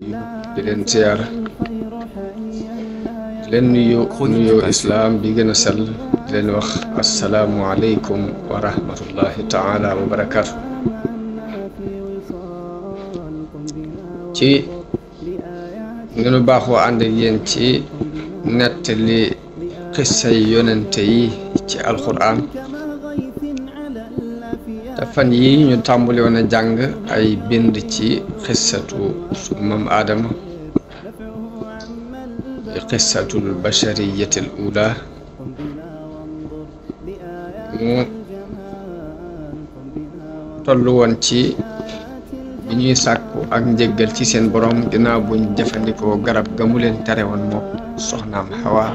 di leen ziyaara di leen nuyoo islaam bi gën a sell di leen wax assalaamu aleykum wa rahmatullahi taala wa barakaatu. ci ngeen baaxoo ànd ak yéen ci nettali xissay yonente yi ci alquran te fan yi ñu tàmbali woon a jàng ay bind ci xissatu su mam aadama di xissatul bashariyatil ula mu tollu woon ci bi ñuy sàkku ak njëggal ci seen borom ginnaaw buñ jëfandikoo garab ga mu leen tere woon moom soxnaam Hawa.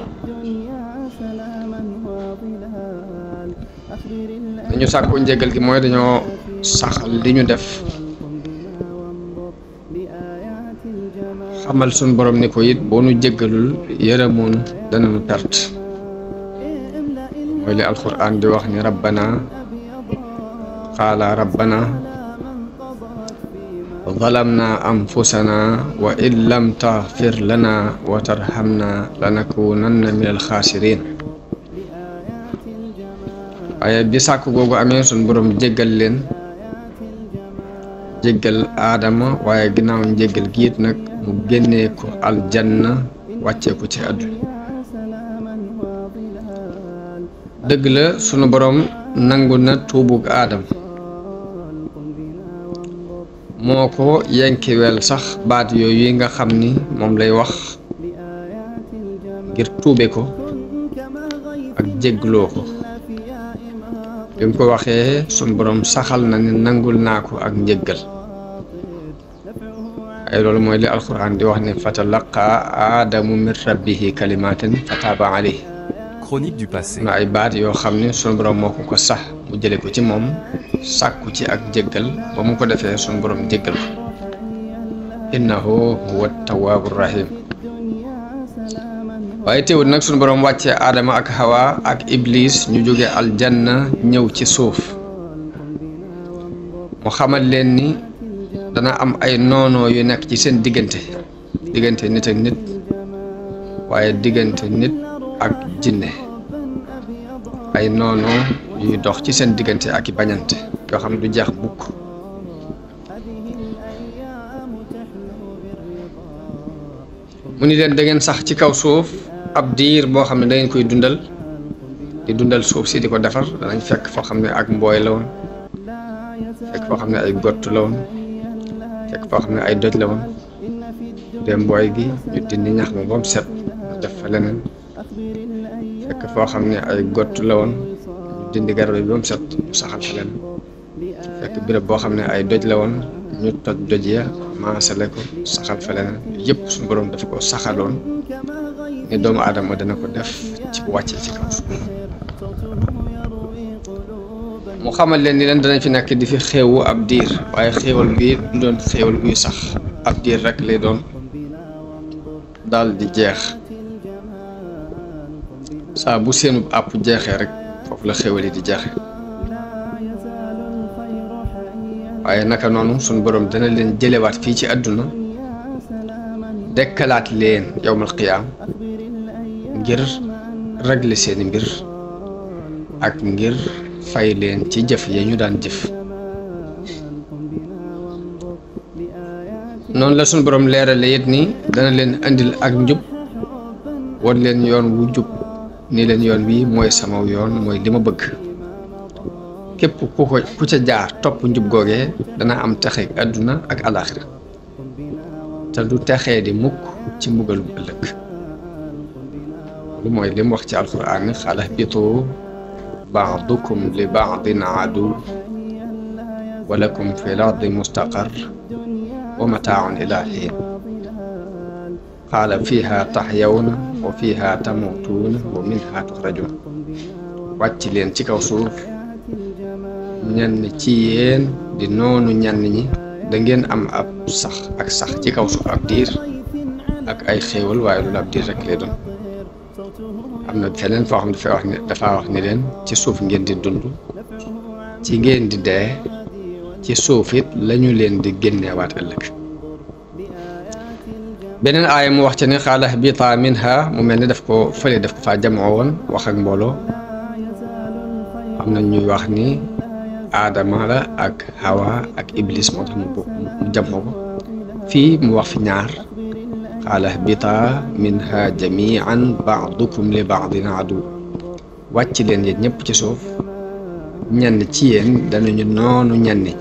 dañu sàkku njëggal gi mooy dañoo saxal li ñu def xamal suñ borom ni ko it boo nu jéggalul yërëmoon danañu perte mooy li alquran di wax ni rabbana qaala rabbana zalamna anfusana wa in lam taghfir lana wa tarhamna lanakunanna min alxaasirin. waaye bi sàkk googu amee suñ borom jéggal leen jéggal aadama waaye ginnaaw njéggal giit nag mu génnee ko aljanna wàccee ko ci àdduna. dëgg la sunu borom nangu na tuubug aadam moo ko yenkiwel sax baat yooyu yi nga xam ni moom lay wax ngir tuube ko ak jéggloo ko. bi mu ko waxee sun borom saxal na ne nangul naa ko ak njëggal ay loolu mooy li alquran di wax ne fatalaqa aadamu min rabbihi kalimatin fataba alayhi. Chronique du passé. na ay baat yoo xam ne sun borom moo ko sax mu jële ko ci moom sàkku ci ak njëggal ba mu ko defee sun borom jéggal ko innahu huwa tawwaabu rahim. waaye teewul nag sunu borom wàccee aadama ak hawa ak iblis ñu jóge aljanna ñëw ci suuf mu xamal leen ni dana am ay noonoo yu nekk ci seen diggante nit ak nit waaye diggante nit ak jinne ay noonoo yuy dox ci seen diggante ak i bañante yoo xam ne du jeex bukk. mu ni leen da ngeen sax ci kaw suuf ab diir boo xam ne da ngeen koy dundal suuf si di ko defar danañ fekk foo xam ne ak mbooy la woon fekk foo xam ne ay gott la woon fekk foo xam ne ay doj la woon de mbooy gi ñu dindi ñax ma ba mu set ñu def fa leneen fekk foo xam ne ay gott la woon ñu dindi garab yi ba mu set ñu saxal fa leneen fekk béréb boo xam ne ay doj la woon ñu toj doj ya maasale ko saxal fa leneen yëpp suñu borom dafa ko saxaloon ni doomu aadama dana ko def ci wàcce ci kaw suuf. mu xamal leen ni leen danañ fi nekk di fi xéewu ab diir waaye xéewal bi du doon xéewal buy sax ab diir rek lay doon daal di jeex saa bu seenu àpp jeexee rek foofu la xéewal yi di jeexe waaye naka noonu suñ borom dana leen jëlewaat fii ci àdduna dekkalaat leen yowmal qiyaam ngir régler seeni mbir ak ngir fay leen ci jëf ya ñu daan jëf. noonu la suñ borom leerale it ni dana leen andil ak njub wan leen yoon wu jub ni leen yoon wi mooy sama yoon mooy li ma bëgg. képp ku ca jaar topp njub googee dana am texe àdduna ak alaxira te du texee di mukk ci mbugalu ëllëg. lu mooy li mu wax ci alquran ni xala bitu baadukum li baadin adu wa lakum fi l ardi mustaqar wa mataaun ila xiin qaala fiha taxyawna wa fiha tamutuuna wa minha tuxrajuun. wàcc leen ci kaw suuf ñenn ci yéen di noonu ñenn ñi da ngeen am ab sax ci kaw suuf ab diir ak ay xéewal waaye loolu ab diir rek lay doon. am na feneen foo xam dafa wax ni leen ci suuf ngeen di dund ci ngeen di dee ci suuf it lañu leen di génneewaat ëllëg. beneen aaya mu wax ci ne xaala ihbitaa minha mu mel ni daf ko fële daf ko faa jamoo woon wax ak mbooloo am na ñuy wax ni aadama la ak hawa ak iblis moo tax mu jamoo ko fii mu wax fi ñaar xaala ihbitaa minha jamian baadukum li baadin adu wàcc leen yéen ñëpp ci suuf ñenn ci yéen danañu noonu ñenni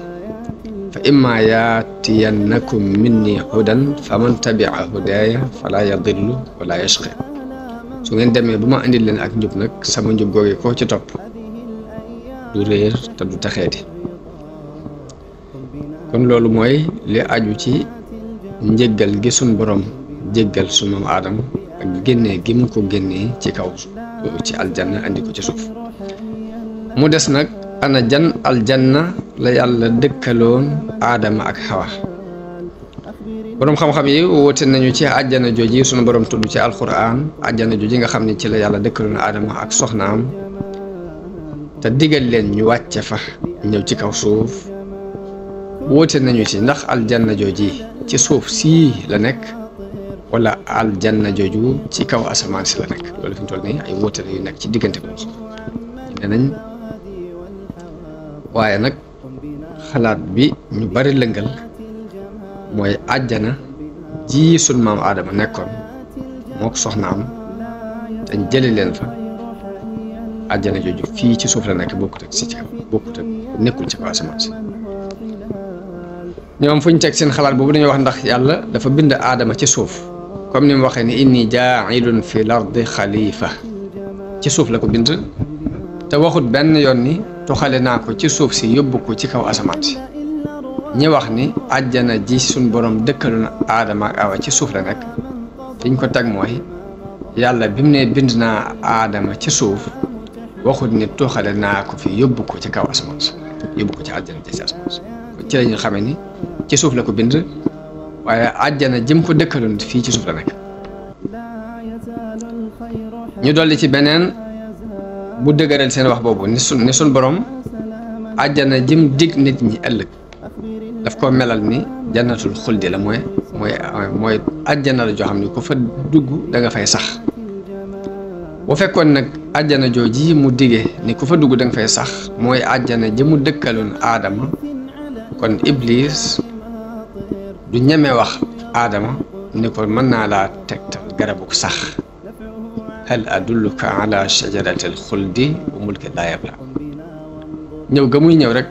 fa imma yaatiyannakum minni hudan faman tabia hudaaya fala yadillu wala yashqi su ngeen demee bu ma indil leen ak njub nag sama njub googe koo ci topp du réer te du taxeeti kon loolu mooy li aju ci njëggal gi sun borom jéggal sun maam aadama ak génnee gi mu ko génnee ci kaw ci aljanna andi ko ci suuf mu des nag ana jan aljanna la yàlla dëkkaloon aadama ak xawa boroom xam-xam yi woote nañu ci àjjana jooji sunu borom tudd ci alquran àjjana jooji nga xam ne ci la yàlla dëkkaloon aadama ak soxnaam te digal leen ñu wàcce fa ñëw ci kaw suuf woote nañu ci ndax aljanna jooji ci suuf sii la nekk wala aljanna jooju ci kaw asamaan si la nekk loolu fi mu toll nii ay woote la yu nekk ci diggante boobu nee nañ waaye nag xalaat bi ñu bari lëngal mooy àjjana ji sun maam aadama nekkoon moo ko soxnaam dañ jële leen fa àjjana jooju fii ci suuf la nekk bokkut ak si ci kaw bokkut ak nekkul ci kaw asamaan si ñoom fu ñu teg seen xalaat boobu dañuy wax ndax yàlla dafa bind aadama ci suuf comme ni mu waxee ni inni jaailun fi lardi xalifa ci suuf la ko bind te waxut benn yoon ni toxale naa ko ci suuf si yóbbu ko ci kaw asamaan si ñi wax ni àjjana ji suñ borom dëkkalu na aadama ak awa ci suuf la nekk fiñ ko teg mooy yàlla bi mu ne bind naa aadama ci suuf waxut ni toxale naa ko fi yóbbu ko ci kaw asamaan si yóbbu ko ci àjjana ji ci asamaan si ci la ñu xamee ni ci suuf la ko bind waaye àjjana jëm ko dëkkaloon fii ci suuf la nekk ñu dolli ci beneen bu dëgëral seen wax boobu ni sun borom àjjana jëm dig nit ñi ëllëg daf ko melal ni jannatul xuldi la mooy àjjana la joo xam ni ku fa dugg da nga fay sax bu fekkoon nag àjjana jooji mu dige ni ku fa dugg da nga fay sax mooy àjjana jëmu dëkkaloon aadama kon iblis du ñeme wax aadama ni ko mën naa laa tegtal garabuk sax hal adulluka ala shajaratil xuldi wa mulkin laa yabla ñëw ga muy ñëw rek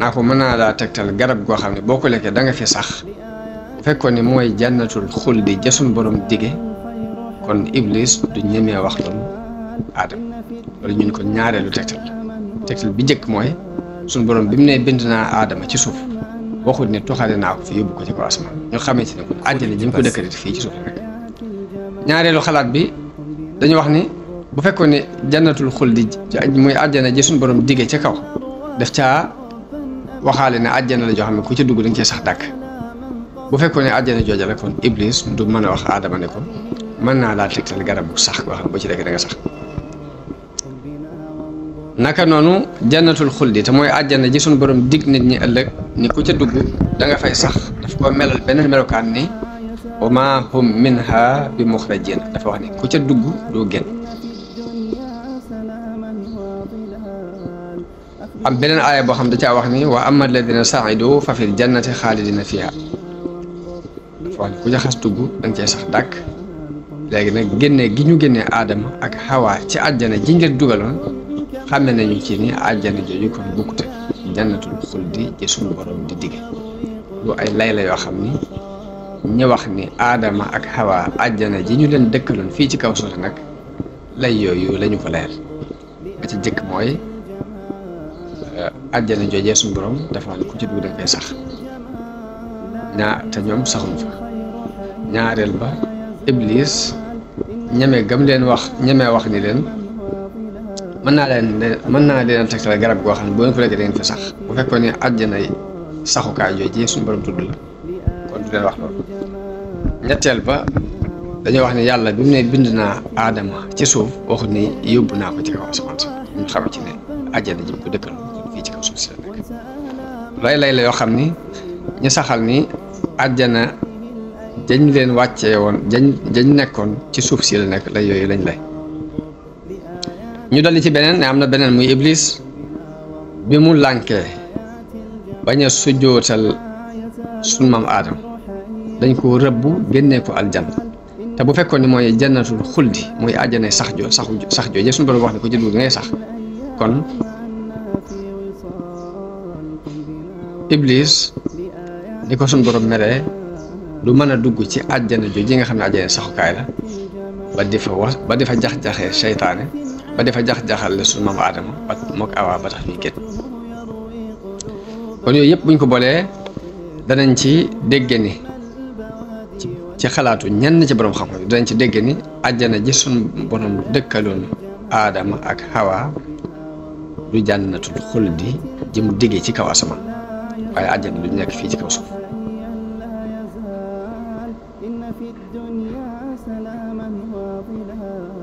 naa ko mën naa laa tegtal garab goo xam ne boo ko lekkee da nga fi sax fekkoon ni mooy jannatul xuldi ja sun borom dige kon iblis du ñemee wax loolu aadama loolu ñu ne ko ñaareelu tegtal bi njëkk mooy sun borom bi mu ne bind naa aadama ci suuf waxut ne toxale naa ko fi yóbbu ko ci kaw asamaan ñu xamee ci ne kon àjjana ji mu ko dëkkalit fii ci suuf la rek ñaareelu xalaat bi dañu wax ni bu fekkoon ne jannatul xuldi muy àjjana ji suñu borom digee ca kaw daf caa waxaale ne àjjana la joo xam ne ku ca dugg dañ cee sax dàkk bu fekkoon ne àjjana jooja la kon iblis du mën a wax aadama ne ko mën naa laa tegtal garab bu sax koo xam ne boo ci dekk da nga sax naka noonu jannatul xuldi te mooy àjjana ji suñu borom dig nit ñi ëllëg ni ku ca dugg da nga fay sax daf ko melal beneen melokaan ni wa ma hum minha bi muxrajin dafa wax ni ku ca dugg doo génn am beneen aaya boo xam da caa wax ni wa amma alladina saidu fa fil jannati xaalidina fiha dafa wax ni ku ca xas dugg da nga cee sax dàkk léegi nag génnee gi ñu génnee aadama ak xawaa ci àjjana jiñ leen dugaloon xàmme nañu ci ni àjjana jooju kon bokkute jannatul xuldi ci suñu borom di digge lu ay lay la yoo xam ni ñu wax ni aadama ak xawa àjjana ji ñu leen dëkkaloon fii ci kaw suuf nag lay yooyu lañu ko leer ba ci jëkk mooy àjjana joojee suñu borom dafa wax ni ku ci dugg da nga koy sax te ñoom saxuñ fa ñaareel ba iblis ñeme gam leen wax ñemee wax ni leen mën naa leen tegtal garab goo xam ne boo leen ko lekkee da ngeen fi sax bu fekkoon ne àjjana saxukaay joojee suñu borom tudd la kon du leen wax loolu ñetteel ba dañoo wax ne yàlla bi mu ne bind naa aadama ci suuf waxut ni yóbbu naa ko ci kaw asamaan si ñu xam ci ne àjjana ji ko dëkkal fii ci kaw suuf si la nekk lay la yoo xam ni ñu saxal ni àjjana jañ leen wàccee woon jañ nekkoon ci suuf si la nekk lay yooyu lañ lay ñu dolli ci beneen ne am na beneen muy iblis bi mu lànkee bañ a sujjootal sun maam aadama dañ ko rëbbu génnee ko aljanna te bu fekkoon ni mooy jannatul xuldi muy àjjana sax jooje suñu borom wax ne ko ci dugg ngay sax kon iblis ni ko suñu borom meree du mën a dugg ci àjjana jooju nga xam ne àjjana saxukaay la ba di fa jax-jaxee seytaane ba di fa jax-jaxal la suñu maam aadama ba mook awaa ba tax ñuy génn kon yooyu yëpp buñ ko boolee danañ ci dégg ni ci xalaatu ñenn ci borom xam-xam danañ ci dégg ni àjjana ji suñu borom dëkkaloon aadama ak hawa du jannatul xuldi ji mu diggee ci kaw asamaan waaye àjjana du nekk fii ci kaw suuf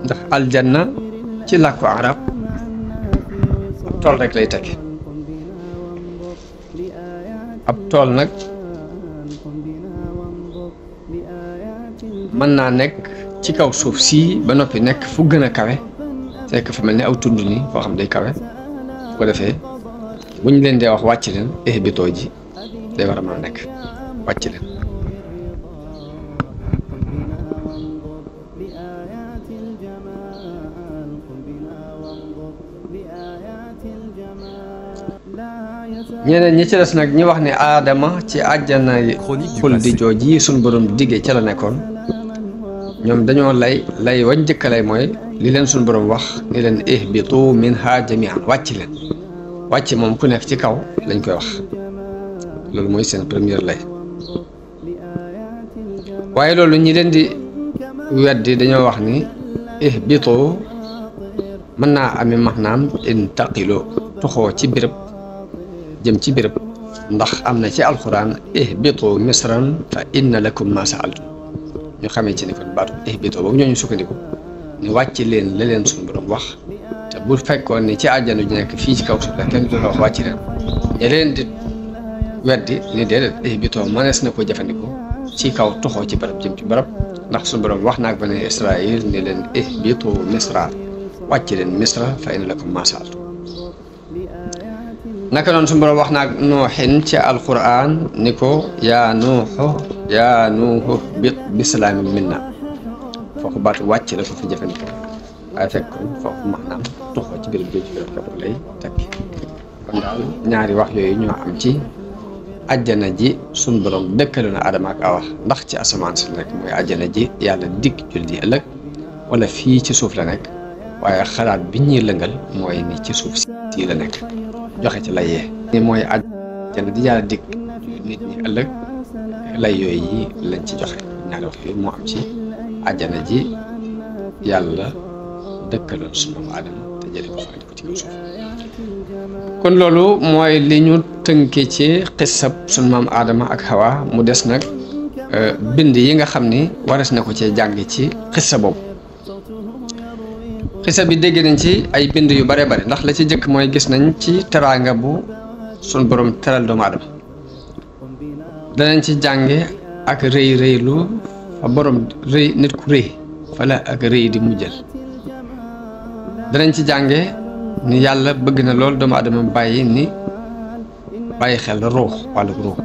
ndax aljanna ci làkku arab ab tool rek lay tekki ab tool nag mën naa nekk ci kaw suuf sii ba noppi nekk fu gën a kawe fekk fa mel ni aw tund nii foo xam day kawe fu ko defee bu ñu leen dee wax wàcc leen ihbitoo ji day war a mën a nekk wàcc leen ñeneen ñi ci des nag ñi wax ne aadama ci àjjana xuldi jooji suñ borom diggee ca la nekkoon ñoom dañoo lay wañ njëkka lay mooy li leen suñ borom wax ni leen ihbitu minha jamian wàcc leen wàcc moom ku nekk ci kaw lañ koy wax loolu mooy seen première lay waaye loolu ñi leen di weddi dañoo wax ni ihbitu mën naa ami maanaam intaqilo toxoo ci béréb jëm ci béréb ndax am na ci alxuraan ihbitu misran fa inna lakum ma saaltum ñu xamee ci ni kon baatu ihbitu boobu ñooñu sukkandiku ni wàcc leen la leen suñu borom wax te bu fekkoon ni ci àjjana ju nekk fii ci kaw suuf la kenn du la wax wàcc leen ña leen di weddi ni déedéet ihbitu mënees na ko jëfandikoo ci kaw toxoo ci barab jëm ci barab ndax suñu borom wax naak bani Israil ni leen ihbitu misra wàcc leen misra fa inna lakum ma saaltum naka noonu suñu borom wax naag nuuxin ci alquran ni ko yaa nuuxu bisalaamin minna foofu baatu wàcc la ko fi jëfandikoo waaye fekk kon foofu maanaam toxoo ci béréb jooju béréb képp lay tekki kon daal ñaari wax yooyu ñoo am ci àjjana ji suñu borom dëkkale na Adama ak Awa ndax ci asamaan si la nekk mooy àjjana ji yàlla dig jullit yi ëllëg wala fii ci suuf la nekk waaye xalaat bi ñuy lëngal mooy ni ci suuf si la nekk joxe ci lay yee ni mooy àjjana di yàlla dig nit ñi ëllëg lay yooyu yi lañ ci joxe ñaari wax yooyu moo am ci àjjana ji yàlla dëkkaloon sunu Aadama te jële ko fa andi ko ci kaw suuf kon loolu mooy li ñu tënke ci xissab sunu maam Aadama ak Hawa mu des nag bind yi nga xam ni wares na ko cee jàng ci xissa boobu xisa bi dégg nañ ci ay bind yu bare bare ndax la ci jëkk mooy gis nañ ci teraanga bu sun borom teral doomu aadama danañ ci jànge ak rëylu fa borom rëy nit ku rëy fa la ak rëy di mujjal danañ ci jànge ni yàlla bëgg na lool doomu aadama bàyyi xel ruux wàllu ruux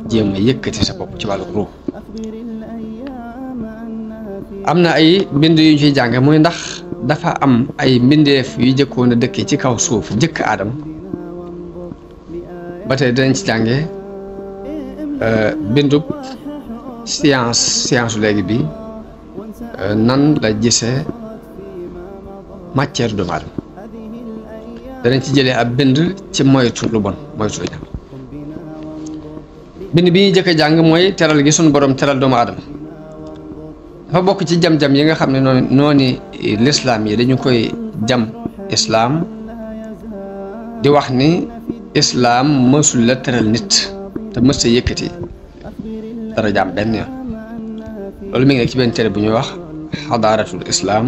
jéem a yëkkati sa bopp ci wàllu ruux am na ay mbind yu ñu ciy jànge muy ndax dafa am ay mbindeef yu jëkkoon a dëkkee ci kaw suuf jëkk aadama ba tey danañ ci jànge bindub science léegi bi nan la gisee matière doomu aadama danañ ci jëlee ab bind ci moytu lu bon moytu lu ñaaw bind bi ñuy jëkk a jàng mooy teral gi suñu borom teral doomu aadama dafa bokk ci jam-jam yi nga xam ne noonu lislaam yi dañu koy jam islaam di wax ni islaam mësul la teral nit te mës ta yëkkati dara jaam benn yoon loolu mi ngi ci benn téere bu ñuy wax xadaaratul islaam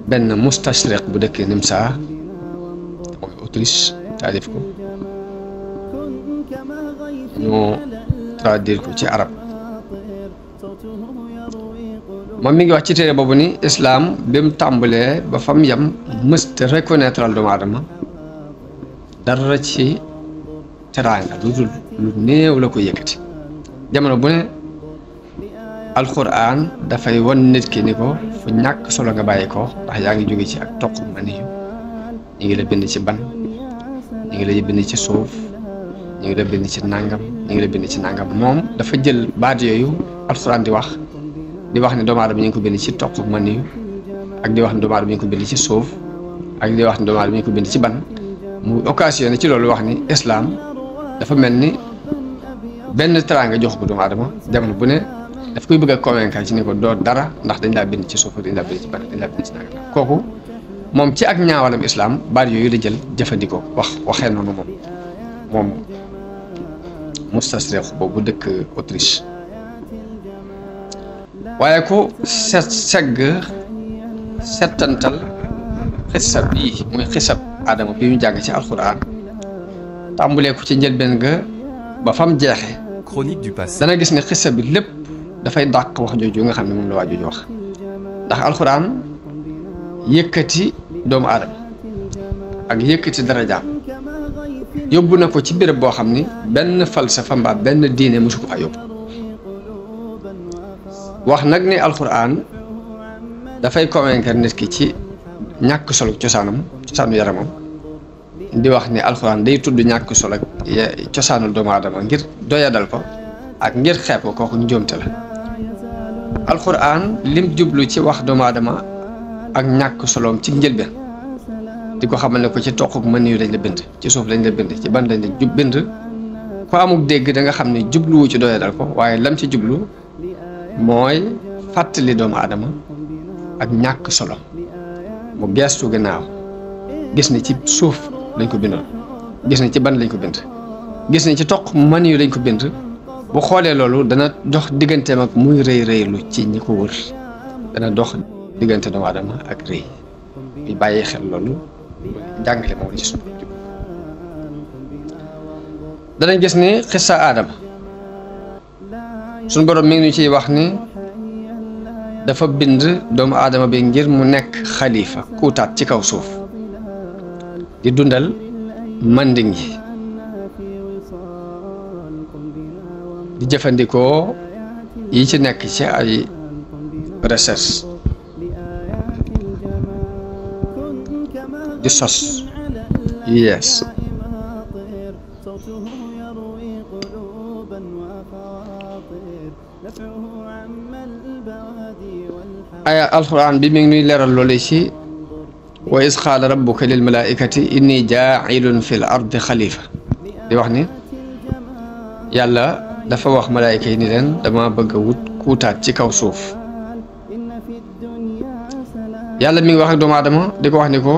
benn mustashriq bu dëkkee Nimsa mooy Autriche taalif ko ñu traduire ko ci arab moom mi ngi wax ci téere boobu ni islaam bi mu tàmbalee ba fam yam mësta reconnaître al doomu aadama dara ci teraanga lu néew la ko yëkkati jamono bu ne alxuraan dafay won nit ki ni ko fu ñàkk solo nga bàyyi ko ndax yaa ngi jóge ci ak toq maniyu ñu ngi la bind ci ban ñu ngi la bind ci suuf ñu ngi la bind ci nàngam ñu ngi la bind ci nàngam moom dafa jël baat yooyu alxuraan di wax ne doomu aadama ñu ngi ko bind ci toq maniyu ak di wax ne doomu aadama ñu ngi ko bind ci suuf ak di wax ne doomu aadama ñu ngi ko bind ci ban mu occasionné ci loolu wax ni islam dafa mel ni benn teraanga jox ko doomu aadama jamono bu ne daf koy bëgg a convaincre ci ni ko doo dara ndax dañ laa bind ci suuf dañ laa bind ci ban dañ laa bind ci nàngam kooku moom ci ak ñaawalam islam baat yooyu la jël jëfandikoo waxee noonu moom mustasriq boobu dëkk Autriche waaye ku settantal xisab bii muy xisab Adama bi ñu jàng ci alxuraan tàmbulee ko ci njëlbeen ga ba fam jeexe chronique du passé dana gis ne xisab bi lépp dafay dàq wax jooju nga xam ne moom la waa jooju wax ndax alxuraan yëkkati doomu aadama ak yëkkati darajaam yóbbu na ko ci béréb boo xam ni benn falsafa mbaa benn diine mosu ko fa yóbbu wax nag ni alxuraan dafay convaincre nit ki ci ñàkk solo cosaanu yaramam di wax ni alxuraan day tudd ñàkk solo cosaanul doomu aadama ngir doyadal ko ak ngir xeeb ko kooku njuumte la alxuraan lim jublu ci wax doomu aadama ak ñàkk soloom ci njëlbeen di ko xamal ne ko ci toq mën yu lañ la bind ci suuf lañ la bind ci ban lañ la bind ko amuk dégg da nga xam ne jubluwu ci doyadal ko waaye lam ci jublu mooy fàttali doomu aadama ak ñàkk solo mu geestu gannaaw gis ni ci suuf lañ ko bindoon gis ni ci ban lañ ko bind gis ni ci toq mën yu lañ ko bind bu xoolee loolu dana dox digganteem ak muy rëylu ci ñi ko wër dana dox diggante doomu aadama ak rëy bi bàyyi xel loolu njàngale moom la ci suñu jub danañ gis ni xissa aadama suñu borom mi ngi ñu ciy wax ni dafa bind doomu aadama bi ngir mu nekk xalifa kuutaat ci kaw suuf di dundal manding yi di jëfandikoo yi ci nekk ci ay recherche di sos yu yees aya alxuraan bi mi ngi nuy leeral loolu ci wa is qaala rabbuka lil malaikati inni jaa'ilun fil ardi xalifa di wax ni yàlla dafa wax malaayika yi ni leen dama bëgg a wut kuutaat ci kaw suuf yàlla mi ngi wax ak doomu aadama di ko wax ni ko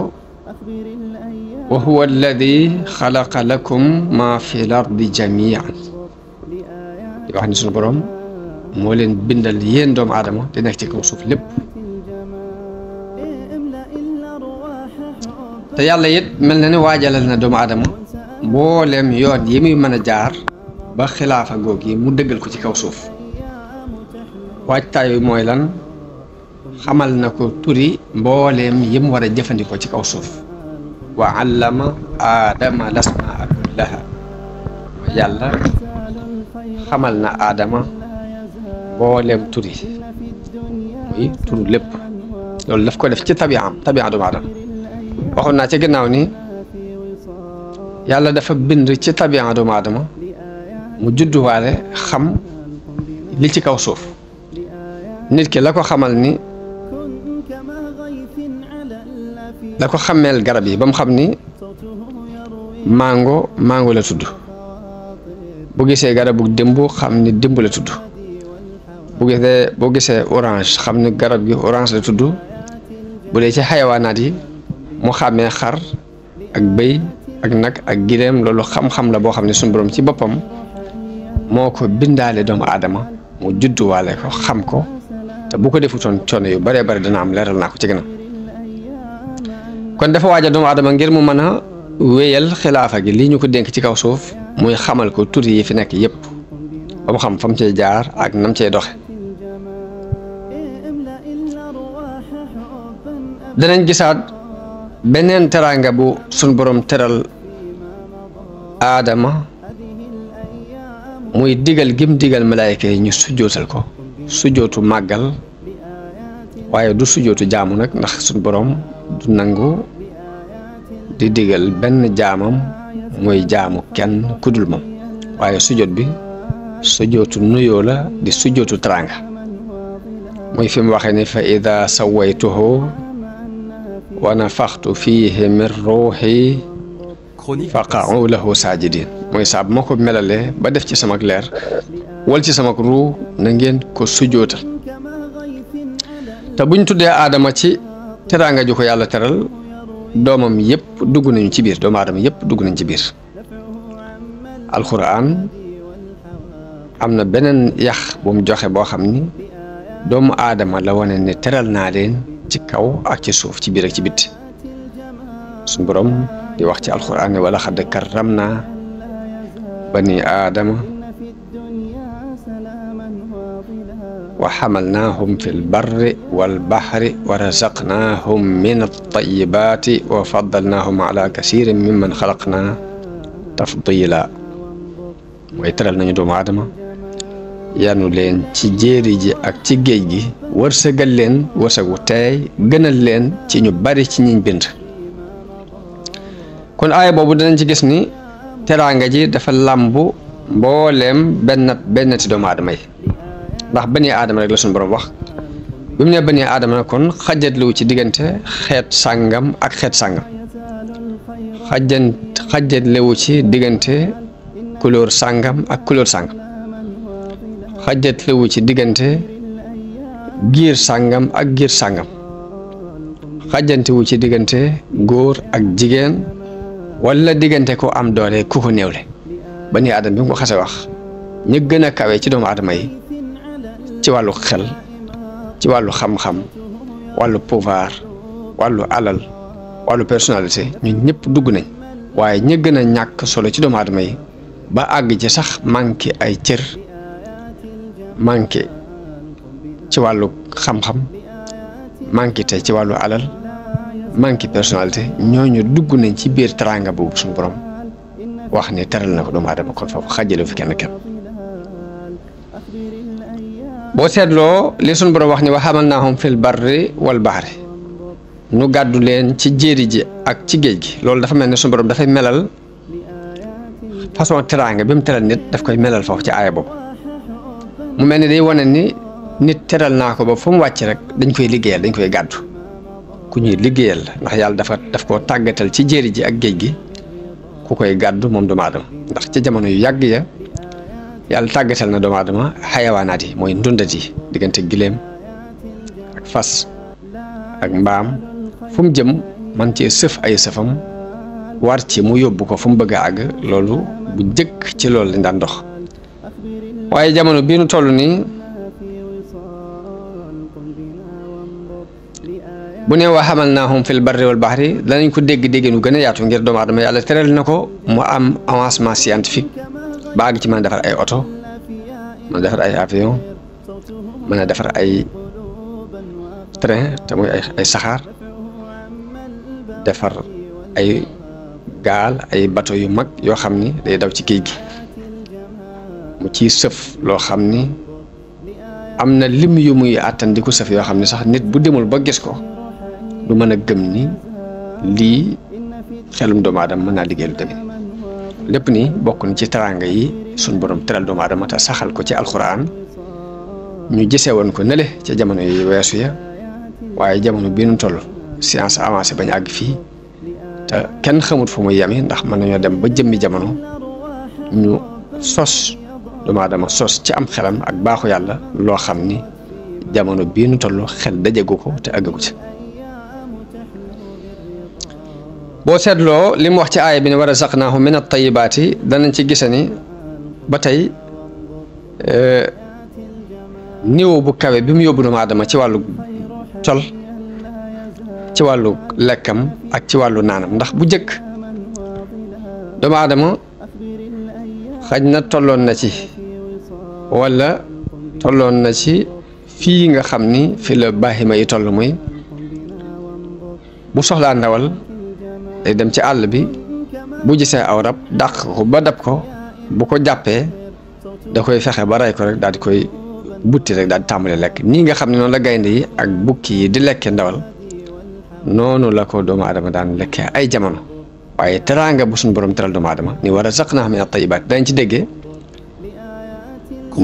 wa huwa alladi xalaqa lakum ma fi l ardi jamian di wax ni suñu borom moo leen bindal yéen doomu aadama di nekk ci kaw suuf lépp te yàlla it mel na ne waajalal na doomu aadama mbooleem yoon yi muy mën a jaar ba xilaafa goog yi mu dëggal ko ci kaw suuf waajtaayu mooy lan xamal na ko turi mbooleem yi mu war a jëfandikoo ci kaw suuf wa allama aadama lasmaa kullaha yàlla xamal na aadama mbooleem turi muy turu lépp loolu daf ko def ci tabiam doomu aadama waxoon naa ci gannaaw ni yàlla dafa bind ci tabian doomu aadama mu judduwaale xam li ci kaw suuf nit ki la ko xamal ni la ko xameel garab yi ba mu xam ni mango la tudd bu gisee garabu démb xam ni démb la tudd boo gisee orange xam ni garab gi orange la tudd bu dee ci xayawaanaat yi mu xàmmee xar ak bëy ak nag ak gileem loolu xam-xam la boo xam ne suñu borom ci boppam moo ko bindaale doomu aadama mu judduwaale ko xam ko te bu ko defutoon coono yu bëree bëri dana am leeral naa ko ci gën a kon dafa waaja doomu aadama ngir mu mën a wéyal xilaafa gi lii ñu ko dénk ci kaw suuf muy xamal ko tur yi fi nekk yépp ba mu xam fa mu cay jaar ak nam cay doxe danañ gisaat beneen teraanga bu sun borom teral aadama muy digal gim digal malaayka yi ñu sujjootal ko sujjootu màggal waaye du sujjootu jaamu nag ndax sun borom du nangu di digal benn jaamam muy jaamu kenn kudul moom waaye sujjoot bi sujjootu nuyoo la di sujjootu teraanga muy fi mu waxee ni fa ida sawaytuhu wa nafaxtu fiihi min ruuxi faqa'u lahu saajidin mooy saa bu ma ko melalee ba def ci sama leer wal ci sama ruu na ngeen ko sujjootal te buñ tuddee aadama ci teraanga ju ko yàlla teral doomam yëpp dugg nañu ci biir doomu aadama yëpp dugg nañ ci biir alquran am na beneen yax bu mu joxe boo xam ni doomu aadama la wane ne teral naa leen ci kaw ak ci suuf ci biir ak ci bitti suñu borom di wax ci alquran ne wala xadd karramna bani aadama wa xamalnaahum fi lbarri walbaxri wa razaqnaahum min altayibaati wa faddalnaahum ala kasirin mimman xalaqna tafdila mooy teral nañu doomu aadama yanu leen ci jéeri ji ak ci géej gi wërsëgal leen wërsëgu teey gënal leen ci ñu bari ci ñiñ bind kon aaya boobu danañ ci gis ni teraanga ji dafa làmbu mbooleem benn ci doomu aadama yi ndax bani aadama rek la suñu borom wax bi mu ne bani aadama na kon xajatluwu ci diggante xeet sàngam ak xeet sàngam xajatlewu ci diggante couleur sàngam ak couleur sàngam xajatlewu ci diggante giir sàngam ak giir sàngam xajantewu ci diggante góor ak jigéen wala diggante ko am doole ku ko néewle bani aadama bi mu ko xase wax ñu gën a kawe ci doomu aadama yi ci wàllu xel ci wàllu xam-xam wàllu pouvoir wàllu alal wàllu personnalité ñun ñëpp dugg nañ waaye ñi gën a ñàkk solo ci doomu aadama yi ba àgg ci sax manqué ay cër manqué ci wàllu xam-xam manqué tey ci wàllu alal manqué personnalité ñooñu dugg nañ ci biir teraanga boobu suñu borom wax ni teral na ko doomu aadama kon foofu xajale fi kenn boo seetloo li suñu borom wax ni wa hamalnaahum fil barri wal bahri ñu gàddu leen ci jéeri ji ak ci géej gi loolu dafa mel ne suñu borom dafay melal façon teraanga bi mu teral nit daf koy melal foofu ci aaya boobu mu mel ni day wane ni nit teral naa ko ba fu mu wàcc rek dañ koy liggéeyal dañ koy gàddu ku ñuy liggéeyal ndax yàlla daf koo tàggatal ci jéeri ji ak géej gi ku koy gàddu moom doomu aadama ndax ci jamono yu yàgg ya yàlla tàggatal na doomu aadama xayawaanaat yi mooy ndundat yi diggante giléem ak fas ak mbaam fu mu jëm man ci sëf ay sëfam war ci mu yóbbu ko fu mu bëgg a àgg loolu bu jëkk ci loolu lañ daan dox waaye jamono bii nu toll nii bu ne wa hamalnaahum fil barri wal bahri danañ ko dégg nu gën a yaatu ngir doomu aadama yàlla teral na ko mu am avancement scientifique ba àgg ci mën a defar ay oto mën a defar ay avion mën a defar ay train te muy ay saxaar defar ay gaal ay bateau yu mag yoo xam ni day daw ci géej gi mu ciy sëf loo xam ni am na lim yu muy àttan di ko sëf yoo xam ne sax nit bu demul ba gis ko du mën a gëm ni lii xelum doomu aadama mën naa liggéey lu demee lépp ni bokk na ci teraanga yi suñ borom teral doomu aadama te saxal ko ci alxuraan ñu gisee woon ko nele ca jamono yi weesu ya waaye jamono bii nu toll science avancé bañ àgg fii te kenn xamut fu muy yemi ndax mën nañoo dem ba jëmmi jamono ñu sos doomu aadama sos ci am xelam ak baaxu yàlla loo xam ni jamono bii nu toll xel dajagu ko te àggagu ci boo seetloo li mu wax ci aaya bi ne wa razaqnaahum min at-tayyibaati danañ ci gise ni ba tey niveau bu kawe bi mu yóbbu doomu aadama ci wàllu col ci wàllu lekkam ak ci wàllu naanam ndax bu jëkk doomu aadama xaj na tolloon na ci wala tolloon na ci fii nga xam ni fi la baaxima yi toll muy bu soxlaa ndawal day dem ci àll bi bu gisee aw rab dàq ko ba dab ko bu ko jàppee da koy fexe ba rey ko rek daal di koy butti rek daal di tàmbali lekk nii nga xam ne noonu la gaynde yi ak bukki yi di lekkee ndawal noonu la ko doomu aadama daan lekkee ay jamono waaye teraanga bu suñu borom teral doomu aadama ni war a saq naa min at-tayyibaat dañ ci déggee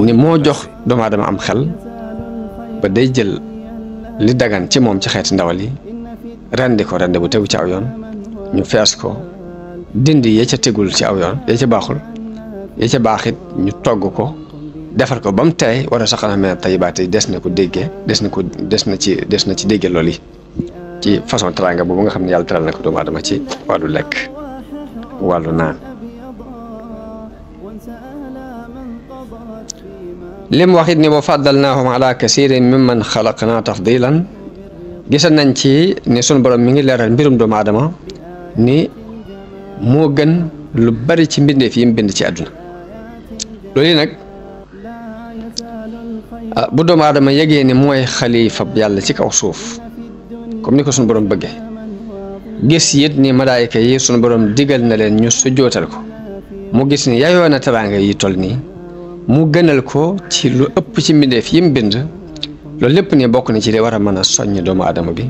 ni moo jox doomu aadama am xel ba day jël li dagan ci moom ci xeeti ndawal yi rendi ko rendi bu tegu ci aw yoon ñu fees ko dindi ya ca tegul ci aw yoon ya ca baaxul ya ca baaxit ñu togg ko defar ko ba mu tey war a saq naa min at-tayyibaat yi des na ko déggee des na ci déggee loolu yi ci façon teraanga boobu nga xam ne yàlla teral na ko doomu aadama ci wàllu lekk wàllu naan lim waxit ni wa faddalnaahum ala kasirin mimman xalaqna tafdilan gisa nañ ci ni sunu borom mi ngi leeral mbirum doomu aadama ni moo gën lu bari ci mbindeef yi mu bind ci àdduna loolu nag bu doomu aadama yegee ni mooy xalifa yàlla ci kaw suuf comme ni ko sunu borom bëggee gis it ni malaayika yi sunu borom digal na leen ñu sujjootal ko mu gis ni yayoo na teraanga yi toll nii mu gënal ko ci lu ëpp ci mbindeef yi mu bind loolu lépp ni bokk na ci li war a mën a soññ doomu aadama bi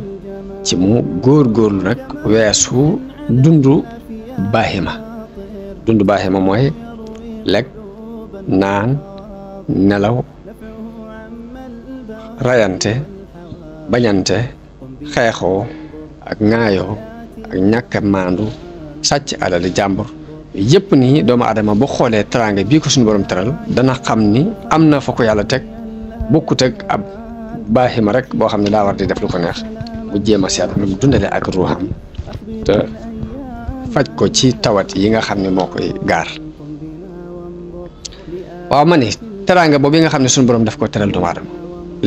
ci mu góor-góorlu nag weesu dundu baahima mooy lekk naan nelaw rayante bañante xeexoo ak ŋaayoo ak ñàkk a maandu sàcc alali jàmbur yëpp nii doomu aadama bu xoolee teraanga bii ko suñu borom teral dana xam ni am na fa ko yàlla teg bokkut ak ab baahima rek boo xam ne daa war di def lu ko neex mu jéem a seet nu mu dundale ak ruuxam te faj ko ci tawat yi nga xam ne moo koy gaar waaw ma ni teraanga boobu yi nga xam ne suñu borom daf ko teral doomu aadama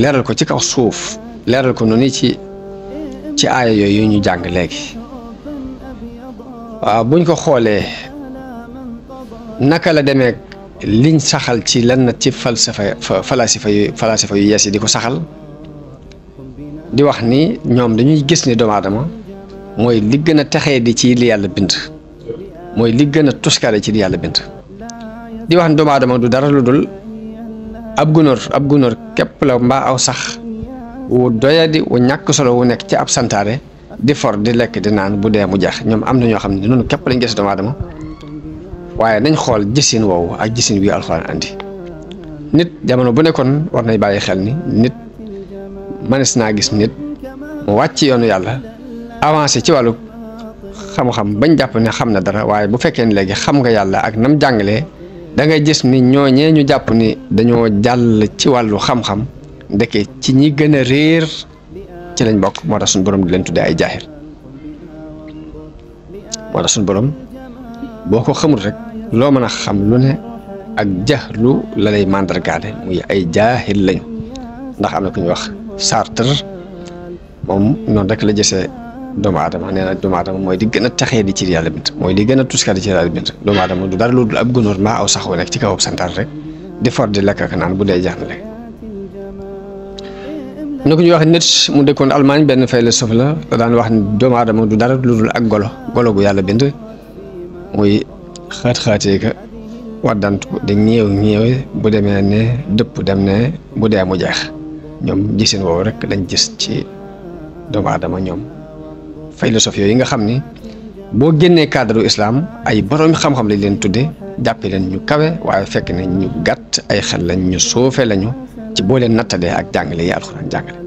leeral ko ci kaw suuf leeral ko noonu ci aaya yooyu ñu jàng léegi waaw buñ ko xoolee naka la demee liñ saxal ci lenn ci falasifa yu yees yi di ko saxal di wax ni ñoom dañuy gis ni doomu aadama mooy li gën a texee di ci li yàlla bind mooy li gën a tuskare ci li yàlla bind di wax ni doomu aadama du dara lu dul ab gunóor képp la mbaa aw sax wu doyadi wu ñàkk solo wu nekk ci ab santaare di for di lekk di naan bu dee mu jeex ñoom am na ñoo xam ne noonu képp lañ gis doomu aadama waaye nañ xool gisin woowu ak gisin wi alxuraan andi nit jamono bu nekkoon war nay bàyyi xel ni nit mënees naa gis nit mu wàcc yoonu yàlla avancé ci wàllu xam-xam bañ jàpp ne xam na dara waaye bu fekkee ne léegi xam nga yàlla ak nam jàngalee da ngay gis ni ñooñee ñu jàpp ni dañoo jàll ci wàllu xam-xam ndeke ci ñi gën a réer ci lañ bokk moo tax suñu borom di leen tuddee ay jaahil moo tax suñu borom boo ko xamul rek loo mën a xam lu ne ak jaxlu la lay màndargaale muy ay jaahil lañu ndax am na ku ñuy wax Sartre moom noonu rek la gisee doomu aadama nee na doomu aadama mooy di gën a taxee di ci yàlla bind mooy di gën a tuskari ci yàlla bind doomu aadama du dara lu dul ab gunóor maa aw sax wu nekk ci kaw santaar rek di for di lekk ak naan bu dee jeex na lekk nu ko ñuy wax nit mu dëkkoon Allemagne benn philosophe la daan wax ni doomu aadama du dara lu dul ak golo gu yàlla bind muy xaat-xaatee ka waddantu di ñeewe bu demee ne dëpp dem ne bu dee mu jeex ñoom gisin woowu rek lañ gis ci doomu aadama ñoom philosophe yooyu nga xam ni boo génnee cadre islam ay borom xam-xam lañ leen tudde jàppe leen ñu kawe waaye fekk ne ñu gàtt ay xel lañ ñu suufe lañu ci boo leen nattalee ak jàngale yi alxuraan jàngale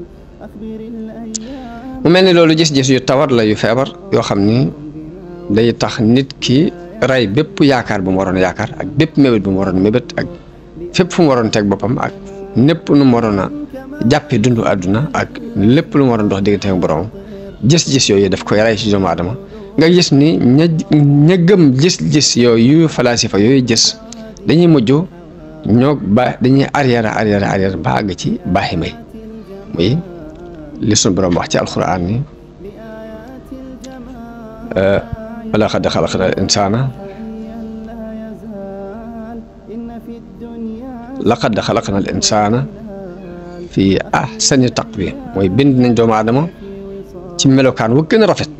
mu mel ni loolu gis-gis yu tawat la yu feebar yoo xam ni day tax nit ki rey bépp yaakaar bu mu waroon yaakaar ak bépp mébét bu mu waroon mébét ak fépp fu mu waroon teg boppam ak népp nu mu waroon a jàppee dundu àdduna ak lépp lu mu waroon dox diggante ak borom gis-gis yooyu daf koy rey ci doomu aadama nga gis ni ña gëm gis-gis yooyu falasifa yooyu gis dañuy mujj dañuy arrière ba àgg ci baaxi may muy li sunu borom wax ci alxuraan ni laqad xalaqnal insaana laqad xalaqnal insaana fi ahsani taqwiim mooy bind nañ doomu aadama ci melokaan wu gën a rafet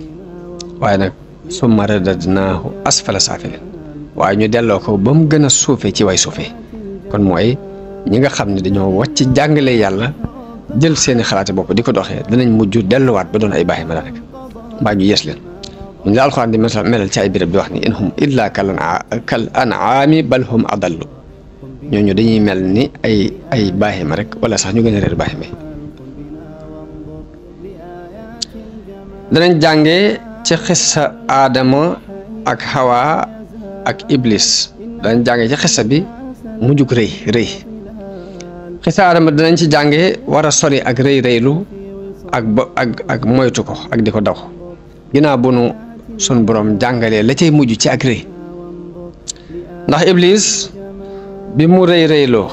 waaye nag summa radadnaahu asfala saafiliin waaye ñu delloo ko ba mu gën a suufee ci way suufee kon mooy ñi nga xam ne dañoo wàcc jàngale yàlla jël seeni xalaati bopp di ko doxee danañ mujj delluwaat ba doon ay baaxi ma rek mbaa ñu yees leen ñu la alxuraan di melal ci ay béréb di wax ni in hum illa kal an'aami bal hum adallu ñooñu dañuy mel ni ay baaxi ma rek wala sax ñu gën a réer baaxi ma danañ jàngee ci xissa aadama ak Hawa ak Iblis danañ jàngee ci xissa bi mujjug rëy xissa aadama danañ ci jàngee war a sori ak rëylu ak moytu ko ak di ko daw ginnaaw bu nu sun borom jàngalee la cay mujj ci ak rëy ndax Iblis bi mu rëyloo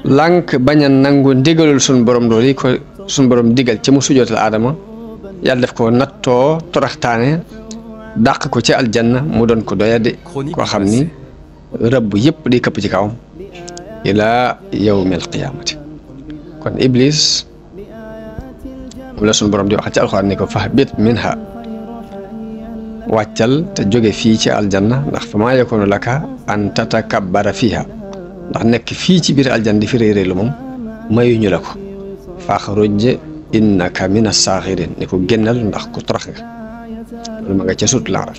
lànk bañ a nangu ndigalul sun borom loolu yi ko sun borom digal ci mu sujootal aadama yàlla def ko nattoo toraxtaane dàq ko ci aljanna mu doon ko doyadi koo xam ni rëbb yëpp di këpp ci kawam ilaa yawmil qiyaamati kon Iblis mu la sun borom di wax ci alxuraan ni ko fahbit minha wàccal te jóge fii ci aljanna ndax fa maa yakunu laka an tatakabbara fiha ndax nekk fii ci biir aljanna di fi réeréelu moom mayuñu la ko faxruj innaka mina saaxirin ni ko génnal ndax ku torox nga loolu ma nga ca sut laaraf